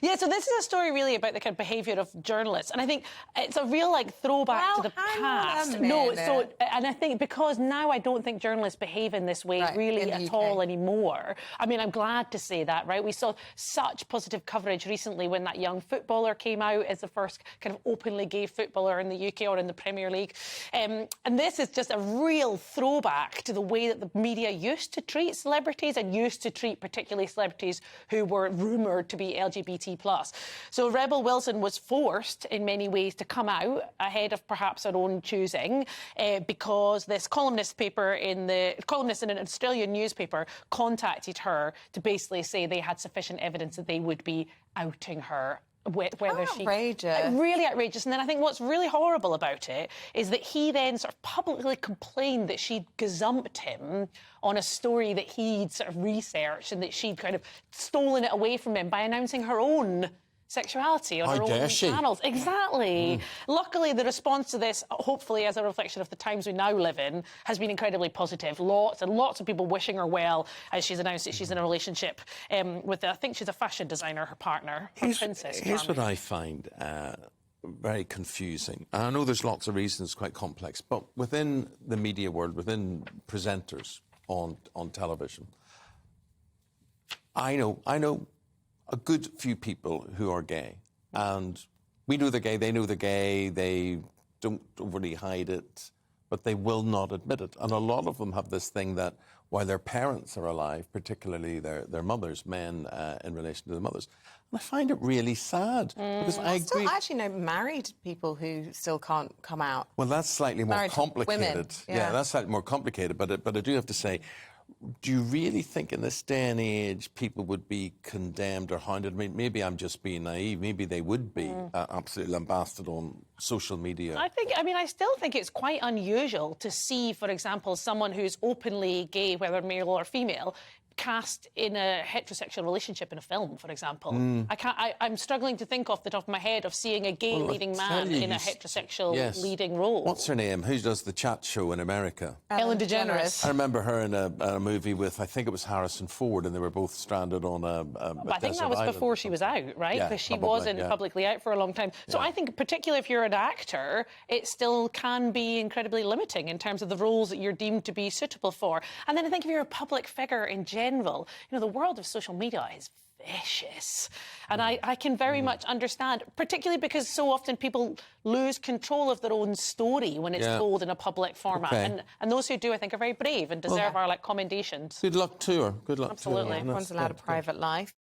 Yeah, so this is a story really about the kind of behaviour of journalists, and I think it's a real throwback to the past. No, so and I think because now I don't think journalists behave in this way really at all anymore. I mean, I'm glad to say that, right? We saw such positive coverage recently when that young footballer came out as the first kind of openly gay footballer in the UK or in the Premier League, and this is just a real throwback to the way that the media used to treat celebrities and used to treat particularly celebrities who were rumoured to be LGBT+. So Rebel Wilson was forced in many ways to come out ahead of perhaps her own choosing because this columnist in an Australian newspaper contacted her to basically say they had sufficient evidence that they would be outing her. Whether outrageous. Really outrageous. And then I think what's really horrible about it is that he then sort of publicly complained that she'd gazumped him on a story that he'd sort of researched and that she'd kind of stolen it away from him by announcing her own sexuality on her own channels. Exactly. Luckily, the response to this, hopefully as a reflection of the times we now live in, has been incredibly positive. Lots and lots of people wishing her well as she's announced that she's in a relationship with, I think she's a fashion designer, her partner, her princess. Here's what I find very confusing. And I know there's lots of reasons, quite complex, but within the media world, within presenters on television, I know a good few people who are gay, and we know they're gay, they know they're gay, they don't overly hide it, but they will not admit it. And a lot of them have this thing that while their parents are alive, particularly their mothers, men in relation to the mothers, and I find it really sad because I agree. Still actually know married people who still can't come out. Well, that's slightly more Married complicated. women, yeah, that's slightly more complicated. But I do have to say, do you really think in this day and age people would be condemned or hounded? I mean, maybe I'm just being naive. Maybe they would be absolutely lambasted on social media. I still think it's quite unusual to see, for example, someone who's openly gay, whether male or female, cast in a heterosexual relationship in a film, for example. I'm struggling to think off the top of my head of seeing a gay leading man in a heterosexual leading role. What's her name? Who does the chat show in America? Ellen DeGeneres. I remember her in a movie with, I think it was Harrison Ford, and they were both stranded on a But I think that was before she was out, right? Because she wasn't publicly out for a long time. So I think, particularly if you're an actor, it still can be incredibly limiting in terms of the roles that you're deemed to be suitable for. And then I think if you're a public figure in general, the world of social media is vicious. And I can very much understand, particularly because so often people lose control of their own story when it's told in a public format. And those who do, I think, are very brave and deserve our commendations. Good luck to her. Good luck Absolutely. to her. Everyone's allowed a private life.